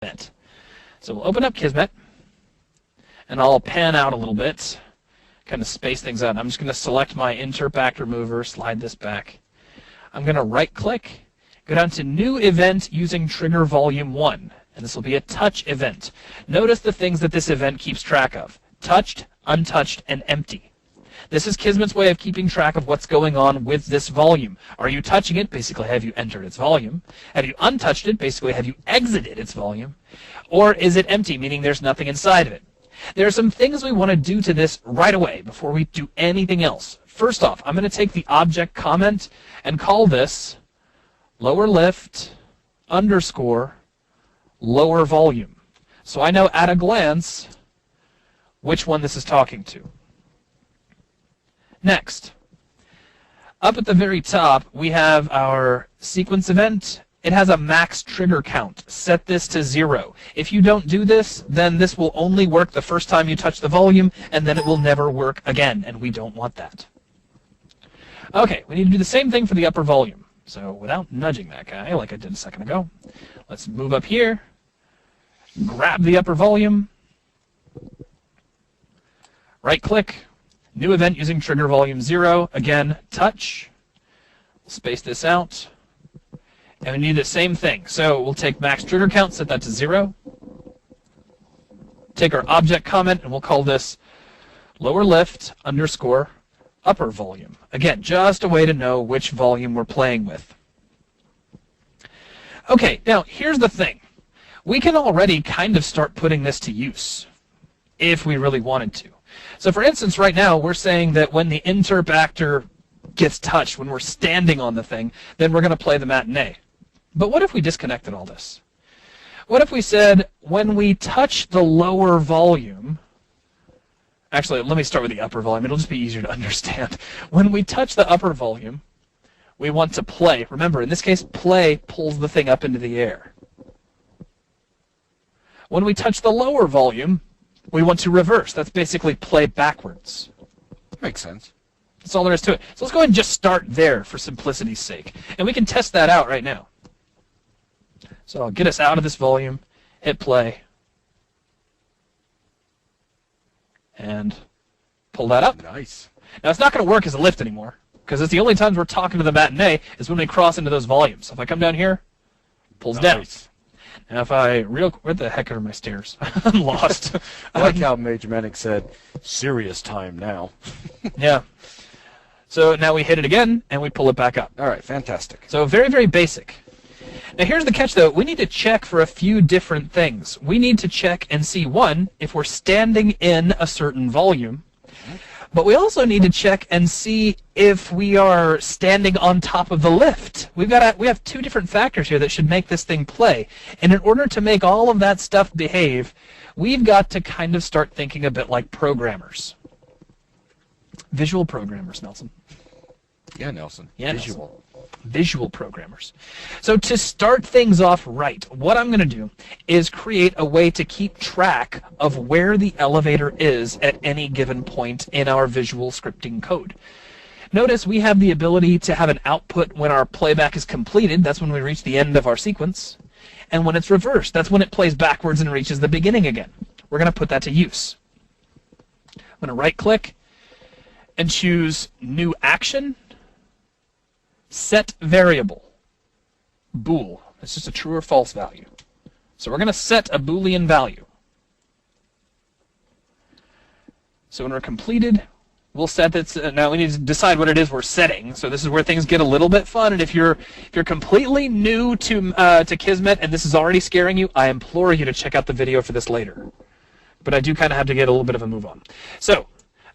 Kismet. So we'll open up Kismet, and I'll pan out a little bit, kind of space things out. I'm just going to select my interp act remover, slide this back. I'm going to right-click, go down to New Event using Trigger Volume 1, and this will be a touch event. Notice the things that this event keeps track of: touched, untouched, and empty. This is Kismet's way of keeping track of what's going on with this volume. Are you touching it? Basically, have you entered its volume? Have you untouched it? Basically, have you exited its volume? Or is it empty, meaning there's nothing inside of it? There are some things we want to do to this right away before we do anything else. First off, I'm going to take the object comment and call this lower lift underscore lower volume. So I know at a glance which one this is talking to. Next, up at the very top, we have our sequence event. It has a max trigger count. Set this to 0. If you don't do this, then this will only work the first time you touch the volume, and then it will never work again, and we don't want that. Okay, we need to do the same thing for the upper volume. So without nudging that guy, like I did a second ago, let's move up here, grab the upper volume, right-click, New event using trigger volume 0. Again, touch. We'll space this out. And we need the same thing. So we'll take max trigger count, set that to 0. Take our object comment, and we'll call this lower lift underscore upper volume. Again, just a way to know which volume we're playing with. Okay, now here's the thing. We can already kind of start putting this to use if we really wanted to. So for instance, right now, we're saying that when the interp actor gets touched, when we're standing on the thing, then we're going to play the matinee. But what if we disconnected all this? What if we said, when we touch the lower volume, actually, let me start with the upper volume. It'll just be easier to understand. When we touch the upper volume, we want to play. Remember, in this case, play pulls the thing up into the air. When we touch the lower volume, we want to reverse. That's basically play backwards. Makes sense. That's all there is to it. So let's go ahead and just start there for simplicity's sake. And we can test that out right now. So I'll get us out of this volume, hit play, and pull that up. Nice. Now it's not going to work as a lift anymore, because it's the only times we're talking to the matinee is when we cross into those volumes. So if I come down here, pulls down. Now if I where the heck are my stairs? I'm lost. I like how Major Manic said, serious time now. Yeah. So now we hit it again, and we pull it back up. All right, fantastic. So very, very basic. Now here's the catch, though. We need to check for a few different things. We need to check and see, one, if we're standing in a certain volume. But we also need to check and see if we are standing on top of the lift. We have two different factors here that should make this thing play. And in order to make all of that stuff behave, we've got to kind of start thinking a bit like programmers. Visual programmers, Nelson. Yeah, Nelson. Yeah, visual. Nelson. Visual programmers. So to start things off right, what I'm going to do is create a way to keep track of where the elevator is at any given point in our visual scripting code. Notice we have the ability to have an output when our playback is completed. That's when we reach the end of our sequence. And when it's reversed, that's when it plays backwards and reaches the beginning again. We're going to put that to use. I'm going to right-click and choose New Action. Set variable, bool. It's just a true or false value. So we're going to set a Boolean value. So when we're completed, we'll set this. Now we need to decide what it is we're setting. So this is where things get a little bit fun. And if you're completely new to Kismet and this is already scaring you, I implore you to check out the video for this later. But I do kind of have to get a little bit of a move on. So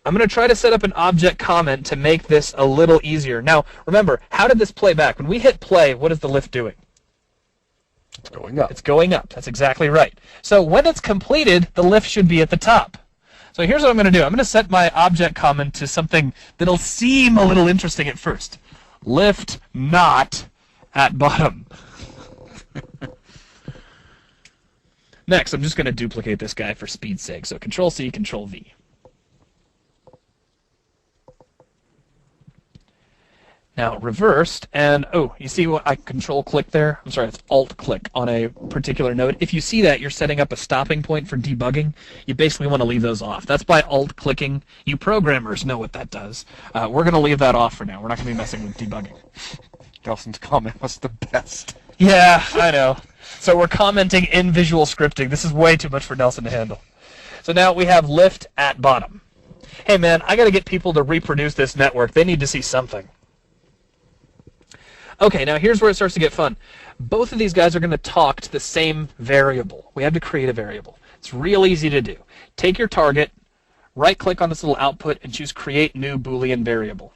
I'm going to try to set up an object comment to make this a little easier. Now, remember, how did this play back? When we hit play, what is the lift doing? It's going up. It's going up. That's exactly right. So when it's completed, the lift should be at the top. So here's what I'm going to do. I'm going to set my object comment to something that'll seem a little interesting at first. Lift not at bottom. Next, I'm just going to duplicate this guy for speed's sake. So Control-C, Control-V. Now reversed, and oh, you see what I control click there? I'm sorry, it's alt click on a particular node. If you see that, you're setting up a stopping point for debugging. You basically want to leave those off. That's by alt clicking. You programmers know what that does. We're going to leave that off for now. We're not going to be messing with debugging. Nelson's comment was the best. Yeah, I know. So we're commenting in visual scripting. This is way too much for Nelson to handle. So now we have lift at bottom. Hey man, I got to get people to reproduce this network. They need to see something. Okay, now here's where it starts to get fun. Both of these guys are going to talk to the same variable. We have to create a variable. It's real easy to do. Take your target, right-click on this little output, and choose Create New Boolean Variable.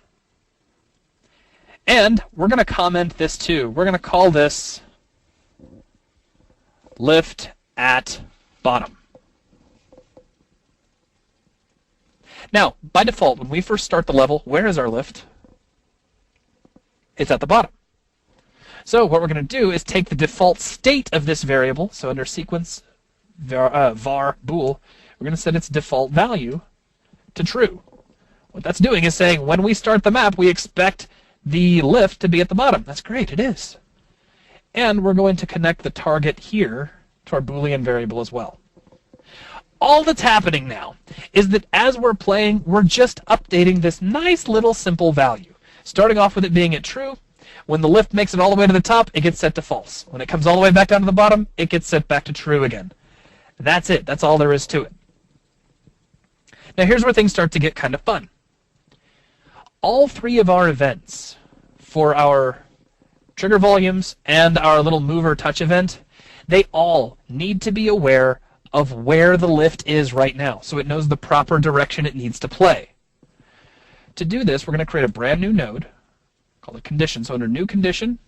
And we're going to comment this too. We're going to call this lift at bottom. Now, by default, when we first start the level, where is our lift? It's at the bottom. So what we're going to do is take the default state of this variable, so under sequence var bool, we're going to set its default value to true. What that's doing is saying when we start the map, we expect the lift to be at the bottom. That's great, it is. And we're going to connect the target here to our Boolean variable as well. All that's happening now is that as we're playing, we're just updating this nice little simple value. Starting off with it being at true. When the lift makes it all the way to the top, it gets set to false. When it comes all the way back down to the bottom, it gets set back to true again. That's it. That's all there is to it. Now here's where things start to get kind of fun. All three of our events for our trigger volumes and our little mover touch event, they all need to be aware of where the lift is right now, so it knows the proper direction it needs to play. To do this, we're going to create a brand new node, called a condition. So under new condition,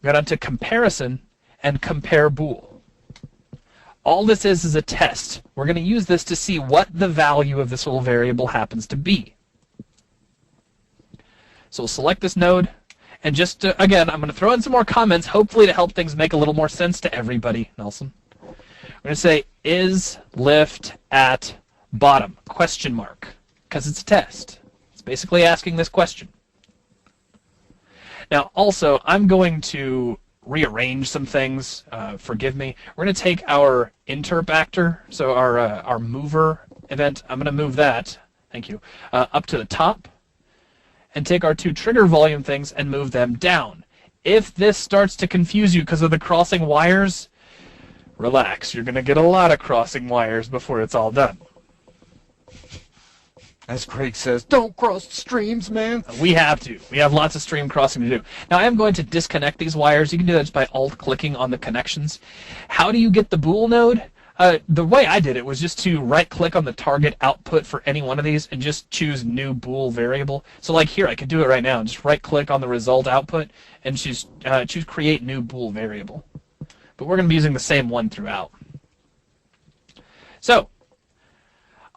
we got onto comparison and compare bool. All this is a test. We're going to use this to see what the value of this little variable happens to be. So we'll select this node, and just to, again, I'm going to throw in some more comments, hopefully to help things make a little more sense to everybody, Nelson. We're going to say, is lift at bottom? Question mark, because it's a test. It's basically asking this question. Now, also, I'm going to rearrange some things. Forgive me. We're going to take our interp actor, so our mover event. I'm going to move that, thank you, up to the top, and take our two trigger volume things and move them down. If this starts to confuse you because of the crossing wires, relax. You're going to get a lot of crossing wires before it's all done. As Craig says, don't cross streams, man. We have to. We have lots of stream crossing to do. Now, I am going to disconnect these wires. You can do that just by alt-clicking on the connections. How do you get the bool node? The way I did it was just to right-click on the target output for any one of these and just choose new bool variable. So like here, I could do it right now. Just right-click on the result output and choose create new bool variable. But we're going to be using the same one throughout. So,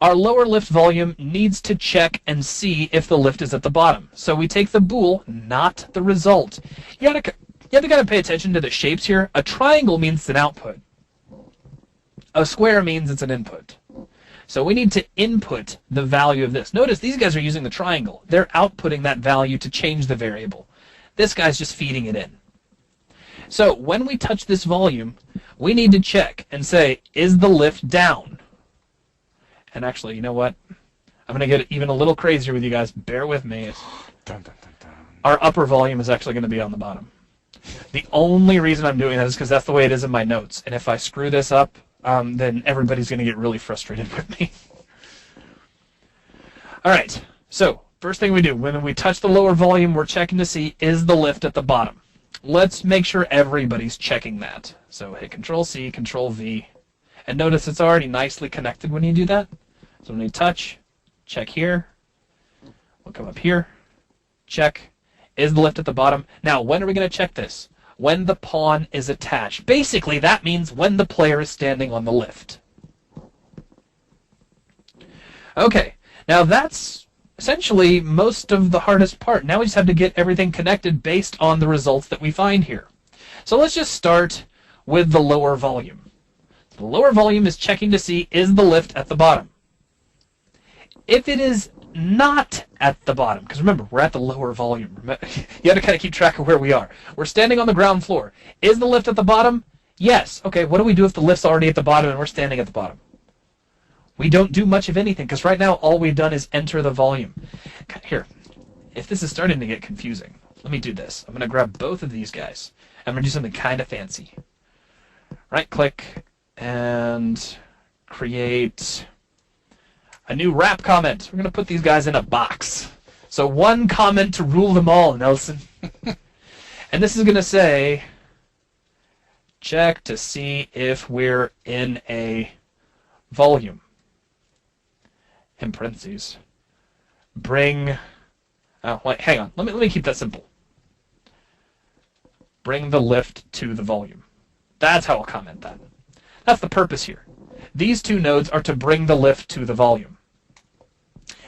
our lower lift volume needs to check and see if the lift is at the bottom. So we take the bool, not the result. You have to kind of pay attention to the shapes here. A triangle means it's an output. A square means it's an input. So we need to input the value of this. Notice these guys are using the triangle. They're outputting that value to change the variable. This guy's just feeding it in. So when we touch this volume, we need to check and say, is the lift down? And actually, you know what? I'm going to get even a little crazier with you guys. Bear with me. Dun, dun, dun, dun. Our upper volume is actually going to be on the bottom. The only reason I'm doing that is because that's the way it is in my notes. And if I screw this up, then everybody's going to get really frustrated with me. All right. So first thing we do, when we touch the lower volume, we're checking to see, is the lift at the bottom? Let's make sure everybody's checking that. So hit Control-C, Control-V. And notice it's already nicely connected when you do that. So when you touch, check here. We'll come up here, check. Is the lift at the bottom? Now, when are we going to check this? When the pawn is attached. Basically, that means when the player is standing on the lift. Okay, now that's essentially most of the hardest part. Now we just have to get everything connected based on the results that we find here. So let's just start with the lower volume. The lower volume is checking to see, is the lift at the bottom? If it is not at the bottom, because remember, we're at the lower volume. You have to kind of keep track of where we are. We're standing on the ground floor. Is the lift at the bottom? Yes. Okay, what do we do if the lift's already at the bottom and we're standing at the bottom? We don't do much of anything, because right now all we've done is enter the volume. Here, if this is starting to get confusing, let me do this. I'm going to grab both of these guys. I'm going to do something kind of fancy. Right-click and create a new wrap comment. We're going to put these guys in a box. So one comment to rule them all, Nelson. And this is going to say, check to see if we're in a volume. In parentheses. Bring... Oh, wait, hang on. Let me keep that simple. Bring the lift to the volume. That's how I'll comment that. That's the purpose here. These two nodes are to bring the lift to the volume.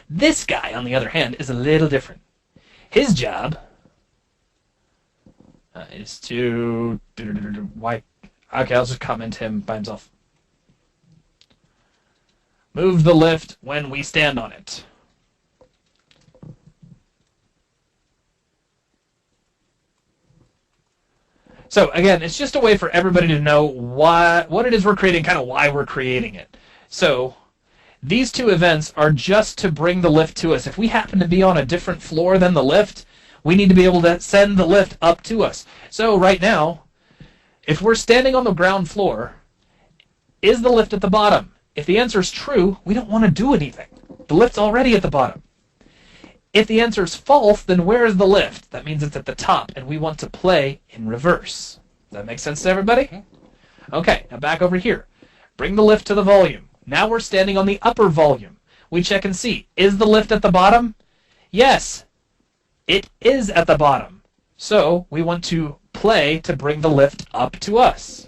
This guy, on the other hand, is a little different. His job is to... Why? Okay, I'll just comment him by himself. Move the lift when we stand on it. So, again, it's just a way for everybody to know what it is we're creating, kind of why we're creating it. So, these two events are just to bring the lift to us. If we happen to be on a different floor than the lift, we need to be able to send the lift up to us. So, right now, if we're standing on the ground floor, is the lift at the bottom? If the answer is true, we don't want to do anything. The lift's already at the bottom. If the answer is false, then where is the lift? That means it's at the top, and we want to play in reverse. Does that make sense to everybody? Okay, now back over here. Bring the lift to the volume. Now we're standing on the upper volume. We check and see. Is the lift at the bottom? Yes, it is at the bottom. So we want to play to bring the lift up to us.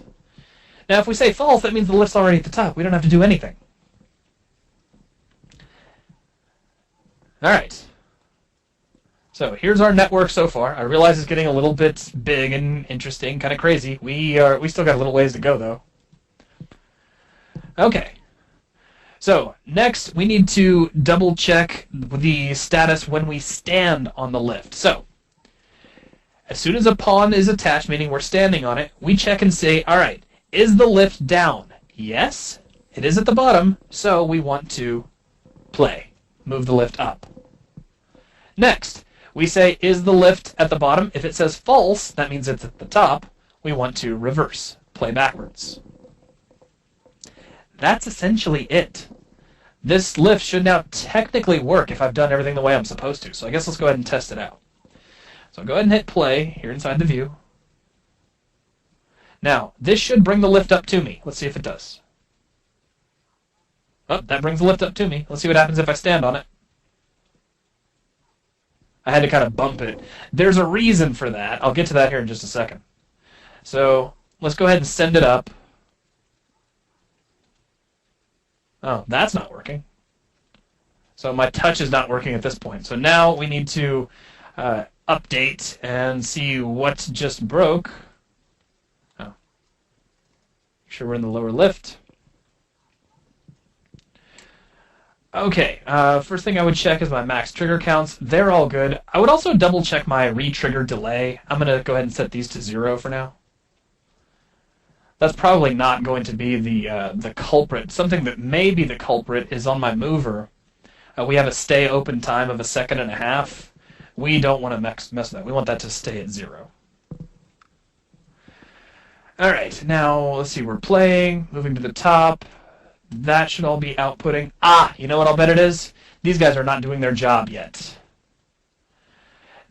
Now if we say false, that means the lift's already at the top. We don't have to do anything. Alright. So here's our network so far. I realize it's getting a little bit big and interesting, kind of crazy. We still got a little ways to go, though. Okay. So next, we need to double check the status when we stand on the lift. So as soon as a pawn is attached, meaning we're standing on it, we check and say, all right, is the lift down? Yes, it is at the bottom, so we want to play. Move the lift up. Next, we say, is the lift at the bottom? If it says false, that means it's at the top. We want to reverse, play backwards. That's essentially it. This lift should now technically work if I've done everything the way I'm supposed to. So I guess let's go ahead and test it out. So I'll go ahead and hit play here inside the view. Now, this should bring the lift up to me. Let's see if it does. Oh, that brings the lift up to me. Let's see what happens if I stand on it. I had to kind of bump it. There's a reason for that. I'll get to that here in just a second. So let's go ahead and send it up. Oh, that's not working. So my touch is not working at this point. So now we need to update and see what just broke. Oh. Make sure we're in the lower lift. Okay, first thing I would check is my max trigger counts. They're all good. I would also double check my re-trigger delay. I'm going to go ahead and set these to 0 for now. That's probably not going to be the culprit. Something that may be the culprit is on my mover. We have a stay open time of 1.5 seconds. We don't want to mess with that. We want that to stay at 0. Alright, now let's see, we're playing, moving to the top. That should all be outputting. Ah, you know what I'll bet it is? These guys are not doing their job yet.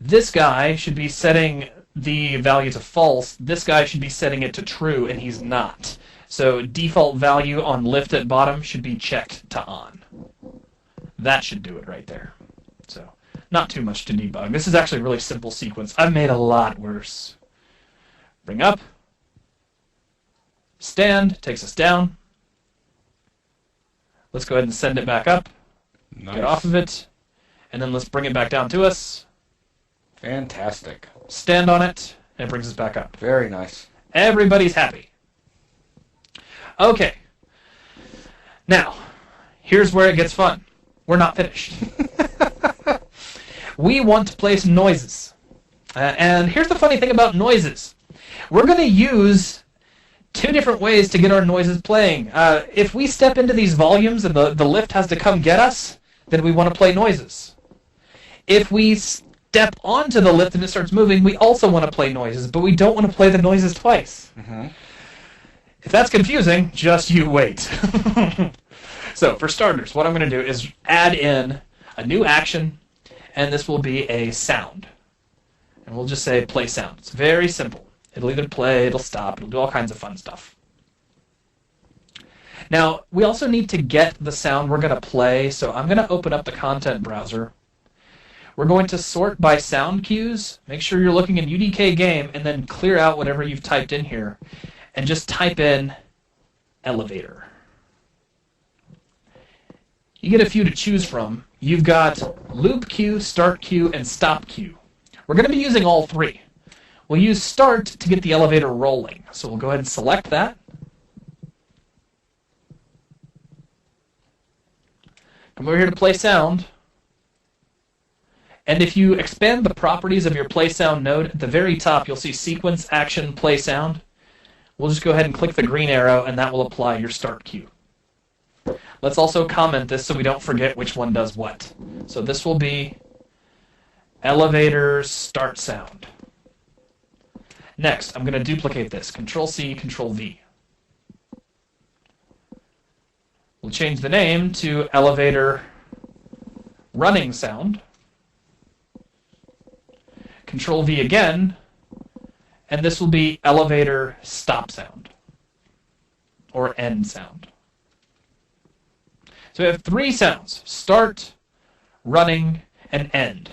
This guy should be setting the value to false. This guy should be setting it to true, and he's not. So default value on lift at bottom should be checked to on. That should do it right there. So not too much to debug. This is actually a really simple sequence. I've made a lot worse. Bring up. Stand takes us down. Let's go ahead and send it back up. Nice. Get off of it. And then let's bring it back down to us. Fantastic. Stand on it, and it brings us back up. Very nice. Everybody's happy. Okay. Now, here's where it gets fun. We're not finished. We want to play some noises. And here's the funny thing about noises. We're going to use two different ways to get our noises playing. If we step into these volumes and the lift has to come get us, then we want to play noises. If we step onto the lift and it starts moving, we also want to play noises, but we don't want to play the noises twice. Mm-hmm. If that's confusing, just you wait. So, for starters, what I'm going to do is add in a new action, and this will be a sound. And we'll just say play sound. It's very simple. It'll either play, it'll stop, it'll do all kinds of fun stuff. Now, we also need to get the sound we're going to play, so I'm going to open up the content browser. We're going to sort by sound cues. Make sure you're looking in UDK game, and then clear out whatever you've typed in here, and just type in elevator. You get a few to choose from. You've got loop cue, start cue, and stop cue. We're going to be using all three. We'll use start to get the elevator rolling. So we'll go ahead and select that. Come over here to play sound. And if you expand the properties of your play sound node, at the very top you'll see sequence, action, play sound. We'll just go ahead and click the green arrow, and that will apply your start cue. Let's also comment this so we don't forget which one does what. So this will be elevator start sound. Next, I'm going to duplicate this. Control-C, Control-V. We'll change the name to elevator running sound. Control-V again, and this will be elevator stop sound, or end sound. So we have three sounds: start, running, and end.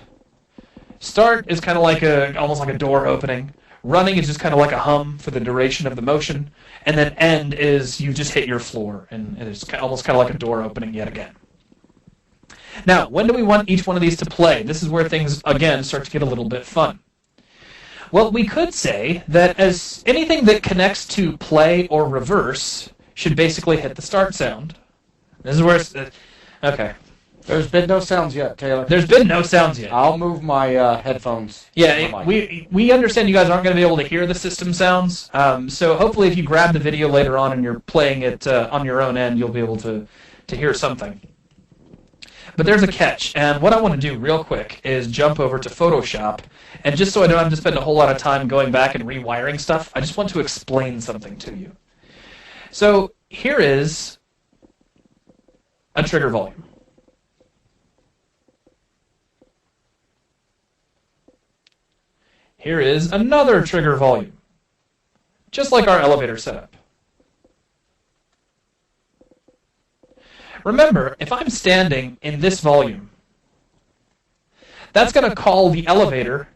Start is kind of like almost like a door opening. Running is just kind of like a hum for the duration of the motion. And then end is you just hit your floor, and it's almost kind of like a door opening yet again. Now, when do we want each one of these to play? This is where things, again, start to get a little bit fun. Well, we could say that as anything that connects to play or reverse should basically hit the start sound. This is where it's... okay. There's been no sounds yet, Taylor. There's been no sounds yet. I'll move my headphones. Yeah, we understand you guys aren't going to be able to hear the system sounds, so hopefully if you grab the video later on and you're playing it on your own end, you'll be able to hear something. But there's a catch, and what I want to do real quick is jump over to Photoshop, and just so I don't have to spend a whole lot of time going back and rewiring stuff, I just want to explain something to you. So here is a trigger volume. Here is another trigger volume, just like our elevator setup. Remember, if I'm standing in this volume, that's going to call the elevator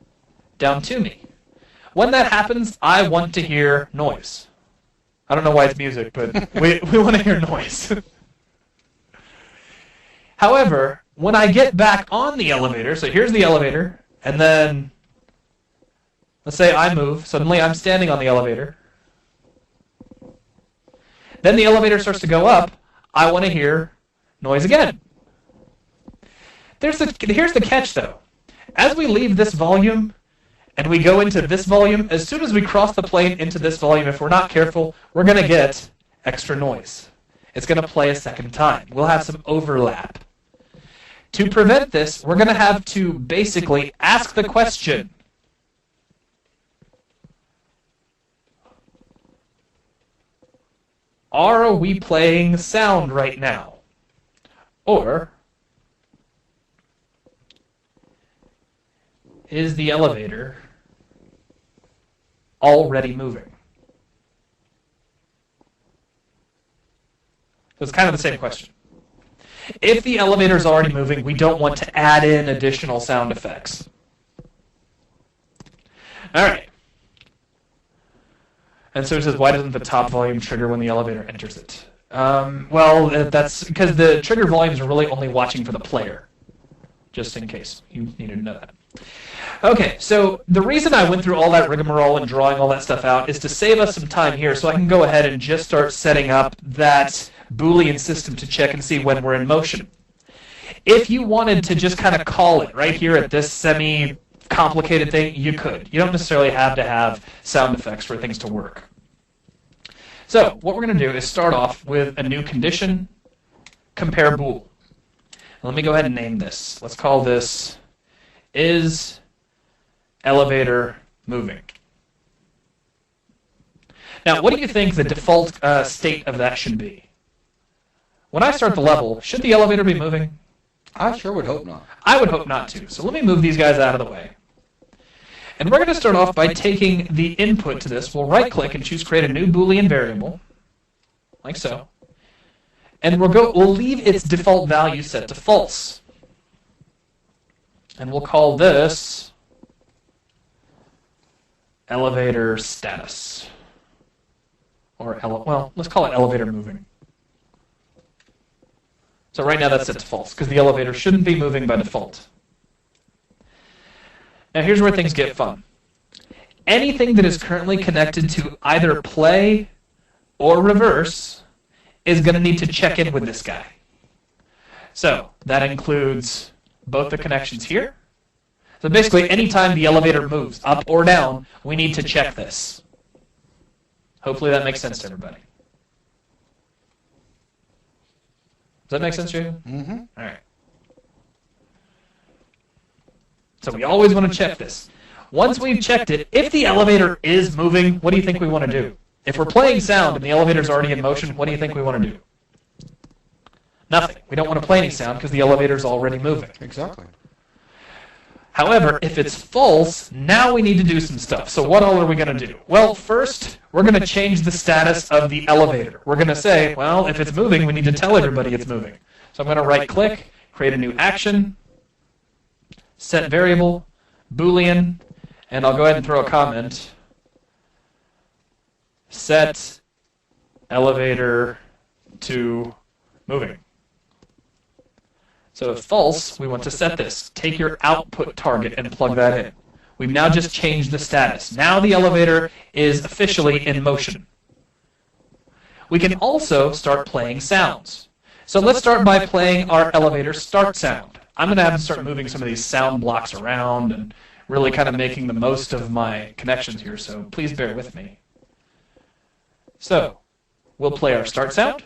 down to me. When that happens, I want to hear noise. I don't know why it's music, but we want to hear noise. However, when I get back on the elevator, so here's the elevator, and then let's say I move, suddenly I'm standing on the elevator. Then the elevator starts to go up, I want to hear noise again. Here's the catch though. As we leave this volume and we go into this volume, as soon as we cross the plane into this volume, if we're not careful, we're going to get extra noise. It's going to play a second time. We'll have some overlap. To prevent this, we're going to have to basically ask the question, are we playing sound right now? Or is the elevator already moving? So it's kind of the same question. If the elevator is already moving, we don't want to add in additional sound effects. All right. And so it says, why doesn't the top volume trigger when the elevator enters it? Well, that's because the trigger volumes are really only watching for the player, just in case you needed to know that. Okay, so the reason I went through all that rigmarole and drawing all that stuff out is to save us some time here so I can go ahead and just start setting up that Boolean system to check and see when we're in motion. If you wanted to just kind of call it right here at this semi-complicated thing, you could. You don't necessarily have to have sound effects for things to work. So what we're going to do is start off with a new condition, compare bool. Let me go ahead and name this. Let's call this is elevator moving. Now, what do you think the default state of that should be? When I start the level, should the elevator be moving? I sure would hope not. I would hope not to. So let me move these guys out of the way. And we're going to start off by taking the input to this. We'll right-click and choose Create a New Boolean Variable, like so. And we'll leave its default value set to false. And we'll call this elevator status. Or, well, let's call it elevator moving. So right now that's set to false, because the elevator shouldn't be moving by default. Now here's where things get fun. Anything that is currently connected to either play or reverse is going to need to check in with this guy. So that includes both the connections here. So basically, anytime the elevator moves up or down, we need to check this. Hopefully that makes sense to everybody. Does that make sense to you? Mm-hmm. All right. So we always want to check this. Once we've checked it, if the elevator is moving, what do you think we want to do? If we're playing sound and the elevator's already in motion, what do you think we want to do? Nothing. We don't want to play any sound because the elevator's already moving. Exactly. However, if it's false, now we need to do some stuff. So what all are we going to do? Well, first, we're going to change the status of the elevator. We're going to say, well, if it's moving, we need to tell everybody it's moving. So I'm going to right-click, create a new action, set variable, Boolean, and I'll go ahead and throw a comment. Set elevator to moving. So if false, we want to set this. Take your output target and plug that in. We've now just changed the status. Now the elevator is officially in motion. We can also start playing sounds. So let's start by playing our elevator start sound. I'm going to have to start moving some of these sound blocks around and really kind of making the most of my connections here, so please bear with me. So we'll play our start sound.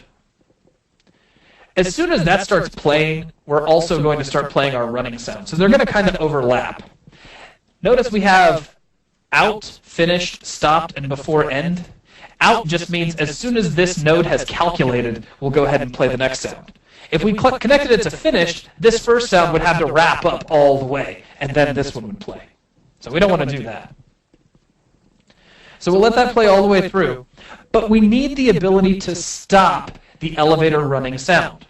As soon as that starts playing, we're also going to start playing our running sound. So they're going to kind of overlap. Notice we have out, finished, stopped, and before end. Out just means as soon as this node has calculated, we'll go ahead and play the next sound. If we connected it to finished, this first sound would have to wrap up all the way, and then this one would play. So we don't want to do that. So we'll let that play all the way through. But we need the ability to stop the elevator running sound.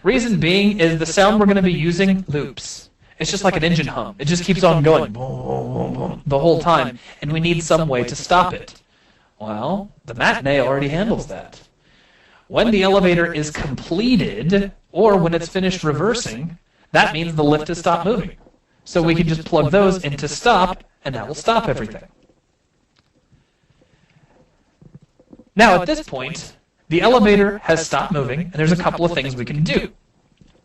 Reason being is the sound we're going to be using loops. It's just like an engine hum. It just keeps on going the whole time, and we need some way to stop it. Well, the matinee already handles that. When the elevator is completed, or when it's finished reversing, that means the lift has stopped moving. So we can just plug those into stop, and that will stop everything. Now, at this point, the elevator has stopped moving, and there's a couple of things we can do.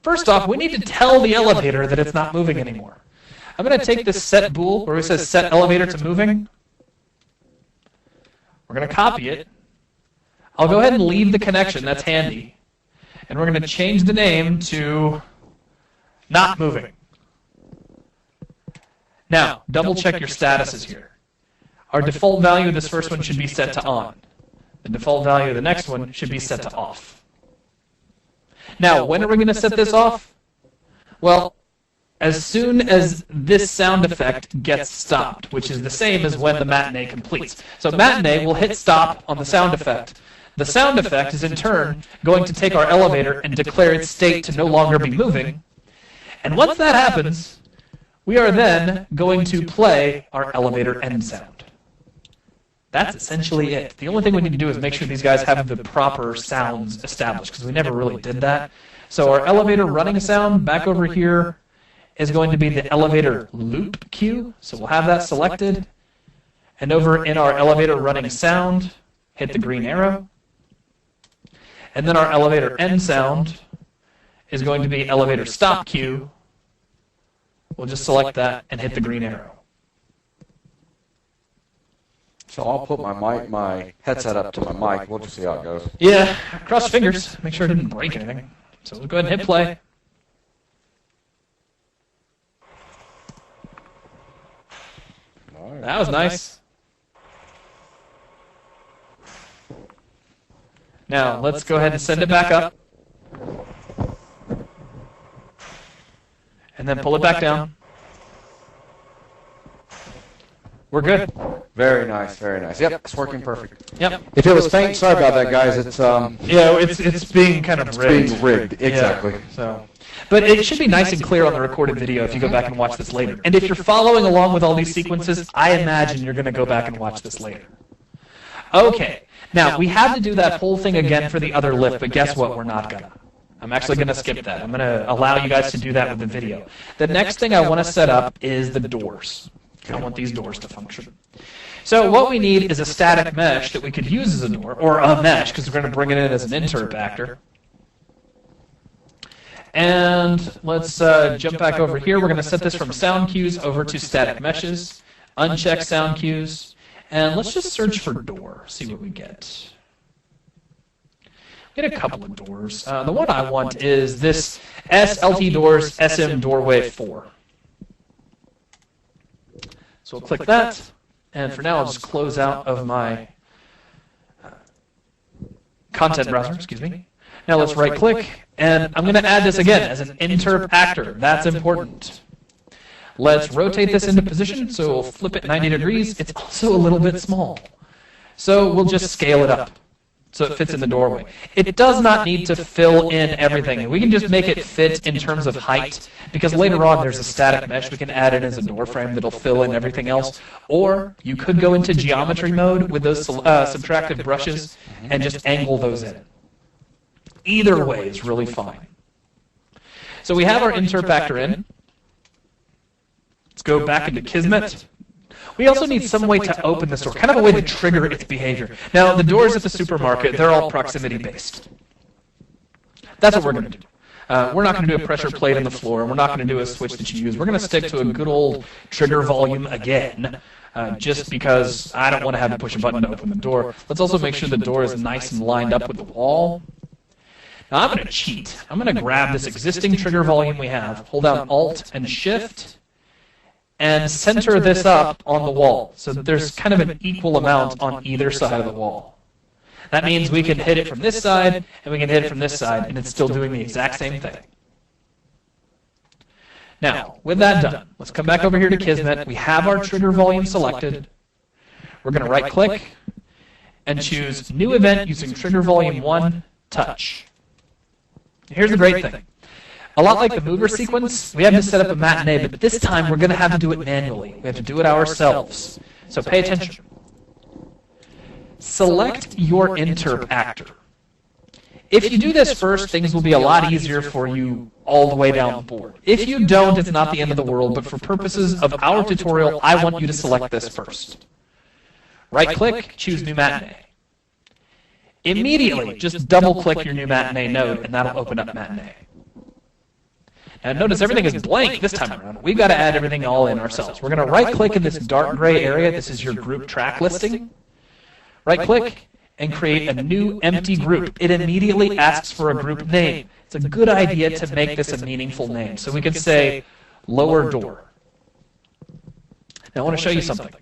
First off, we need to tell the elevator that it's not moving anymore. I'm going to take this set bool, where it says set elevator to moving. We're going to copy it. I'll go ahead and leave the connection, that's handy. And we're going to change the name to not moving. Now, double check your statuses here. Our default value of this first one should be set to on. The default value of the next one should be set to off. Now, when are we going to set this off? Well, as soon as this sound effect gets stopped, which is the same as when the matinee completes. So matinee will hit stop on the sound effect. The sound effect is in turn going to take our elevator and declare its state to no longer be moving. And once that happens, we are then going to play our elevator end sound. That's essentially it. The only thing we need to do is make sure these guys have the proper sounds established, because we never really did that. So our elevator running sound back over here is going to be the elevator loop cue. So we'll have that selected. And over in our elevator running sound, hit the green arrow. And then our elevator end sound is going to be elevator stop cue. We'll just select that and hit the green arrow. So I'll put my headset up to my mic. We'll just see how it goes. Yeah, cross fingers. Make sure it didn't break anything. So we'll go ahead and hit play. That was nice. Now, let's go ahead and send it back up. And then pull it back down. We're good. Very nice, very nice. Yep, it's working perfect. Yep. If it was faint, sorry about that, guys. It's Yeah, it's being kind of rigged. being rigged. Exactly. Yeah, so, but it should be nice and clear on the recorded video if you go back and watch this later. And if you're following along with all these sequences, I imagine you're going to go back and watch this later. Okay. Now, we had to do that whole thing again for the other lift, but guess what? We're not going to. I'm actually going to skip that. I'm going to allow you guys to do that with the video. The next thing I want to set up is the doors. I want these doors to function. So what we need is a static mesh that we could use as a door, or a mesh, because we're going to bring it in as an interp actor. And let's jump back over here. We're going to set this from sound cues over to static meshes, uncheck sound cues, and let's just search for door, see what we get. Get a couple of doors. The one I want is this SLT Doors SM Doorway 4. So we'll click that, and for now I'll just close out of my content browser, excuse me. Now let's right-click, and I'm going to add this again as an interp actor. That's important. Let's rotate this into position, so we'll flip it 90 degrees. It's also a little bit small. So we'll just scale it up so it fits in the doorway. It does not need to fill in everything. We can just make it fit in terms of height, because later on there's a static mesh we can add in as a door frame that'll fill in everything else. Or you could go into geometry mode with those subtractive brushes and just angle those in. Either way is really fine. So we have our interp actor in. Let's go back into Kismet. We also need some way to open this door, kind of a way to trigger its behavior. Now, the doors at the supermarket, they're all proximity-based. That's what we're going to do. We're not going to do a pressure plate in the floor. We're not going to do a switch that you use. We're going to stick to a good old trigger volume again, just because I don't want to have to push a button to open the door. Let's also make sure the door is nice and lined up with the wall. Now, I'm going to cheat. I'm going to grab this existing trigger volume we have, hold down Alt and Shift, and center this up on the wall so that there's kind of an equal amount on either side of the wall. That means we can hit it from this side, and we can hit it from this side, and it's still doing the exact same thing. Now, with that done, let's come back over here to Kismet. We have our trigger volume selected. We're going to right-click and choose New Event using trigger volume 1, Touch. Here's the great thing. A lot like the mover sequence, we have to set up a matinee, but this time we're going to have to do it manually. We have to do it ourselves. So pay attention. Select your interp actor. If you do this first, things will be a lot easier for you all the way down the board. If you don't, it's not the end of the world, but for purposes of our tutorial, I want you to select this first. Right-click, choose New Matinee. Immediately, just double-click your new matinee node, and that'll open up matinee. Now notice everything is blank this time around. We've got to add everything all in ourselves. We're going to right-click in this dark gray area. This is your group track listing. Right-click and create a new empty group. It immediately asks for a group name. It's a good idea to make this a meaningful name. So we could say lower door. Now I want to show you something.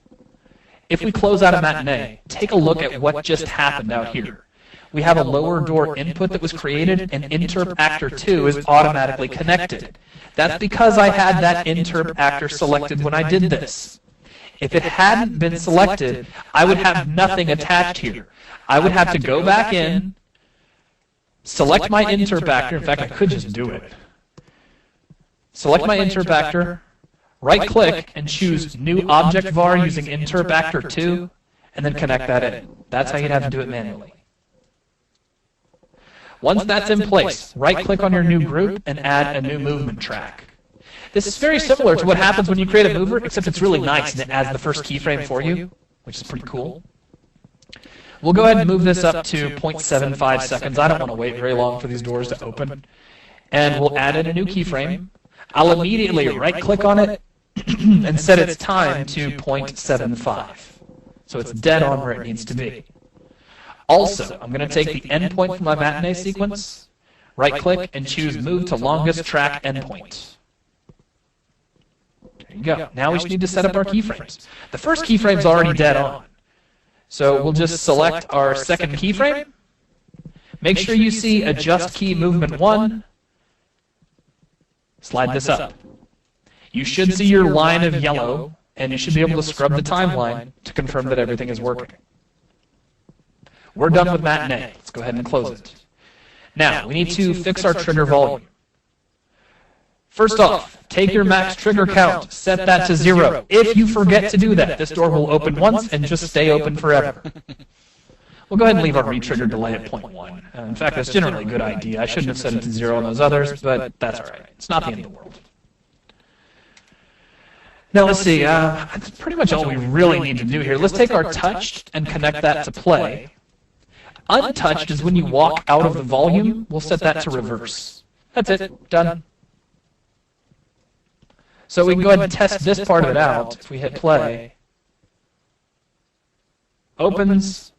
If we close out a matinee, take a look at what just happened out here. We have a lower door input that was created, and interp actor 2 is automatically connected. That's because I had that interp actor selected when I did this. If it hadn't been selected, I would have nothing attached here. I would have to go back in, select my interp actor. In fact, I could just do it. Select my interp actor, right-click, and choose New Object Var using interp actor 2, and then connect that in. That's how you'd have to do it manually. Once that's in place, right-click on your new group and add a new movement track. This is very similar to what happens when you create a mover, except it's really nice and it adds the first keyframe for you, which is pretty cool. We'll go ahead and move this up to 0.75 seconds. I don't want to wait very long for these doors to open. and we'll add in a new keyframe. I'll immediately right-click on it and set its time to 0.75. So it's dead on where it needs to be. Also, I'm going to take the endpoint from my matinee sequence, right-click, and choose Move to Longest Track Endpoint. There you go. Now we just need to set up our keyframes. The first keyframe's already dead on. So we'll just select our second keyframe. Make sure you see Adjust Key Movement 1. Slide this up. You should see your line of yellow, and you should be able to scrub the timeline to confirm that everything is working. We're done with matinee. Let's go ahead and close it. Now, we need to fix our trigger volume. First off, take your max trigger count, set that to 0. If you forget to do that, this door will open once and just stay open forever. We'll go ahead and leave our retrigger delay at 0.1. In fact, that's generally a good idea. I shouldn't have set it to 0 on those others, but that's all right. It's not the end of the world. Now let's see, that's pretty much all we really need to do here. Let's take our touched and connect that to play. Untouched is when you walk out of the volume. We'll set that to reverse. That's it. Done. So we can go ahead and test this part of it out. If we hit play, opens,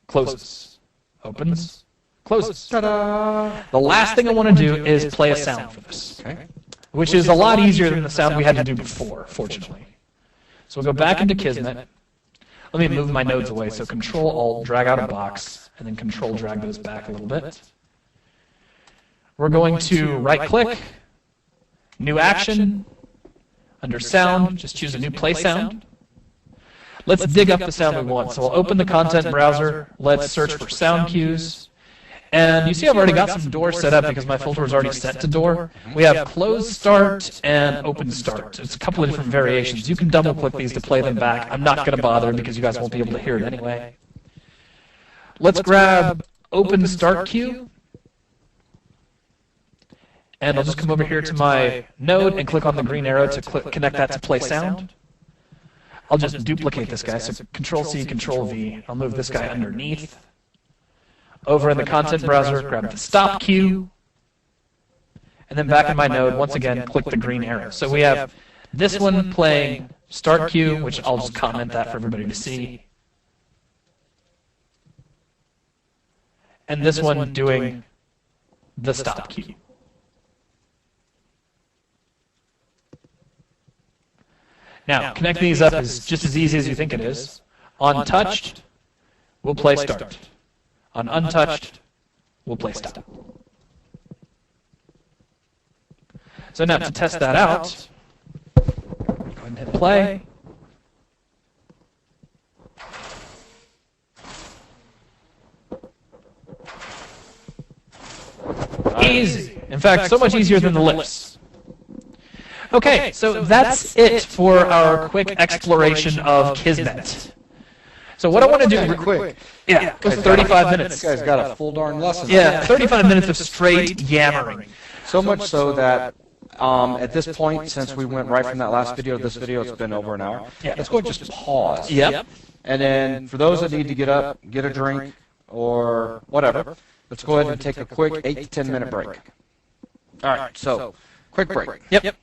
closes, opens, closes. Ta-da! The last thing I want to do is play a sound for this, which is a lot easier than the sound we had to do before, fortunately. So we'll go back into Kismet. Let me move my nodes away. So Control-Alt, drag out a box, and then Control-drag those back a little bit. We're going to right-click, New Action. Under Sound, just choose a new play sound. Let's dig up the sound we want. So I'll open the content browser. Let's search for sound cues. And you see I've already got some doors set up because my filter is already set to door. We have close start and open start. It's a couple of different variations. You can double-click these to play them back. I'm not going to bother because you guys won't be able to hear it anyway. Let's grab open start cue. And I'll just come over here to my node and click on the green arrow to connect that to play sound. I'll just duplicate this guy. So Control-C, Control-V. I'll move this guy underneath. Over in the content browser, grab the stop cue. And then back in my node, once again, click the green arrow. So we have this one playing start cue, which I'll just comment that for everybody to see. And this one doing the stop cue. Now, connecting these up is just as easy as you think it is. On touched, we'll play start. On untouched, we'll play stop. So now to test that out, go ahead and hit play. Easy. In fact, so much easier than the lips. Okay, so that's it for our quick exploration of Kismet. So what I want to do... Pretty quick. Yeah, it was 35 minutes. This guy's got a full darn lesson. Yeah, 35 minutes of straight yammering. So much so that at this point, since we went right from that last video to this video, it's been over an hour. Yeah. Let's go and just pause. Yep. And then for those that need to get up, get a drink, or whatever, let's go ahead and take a quick 8 to 10 minute break. All right, so quick break. Yep.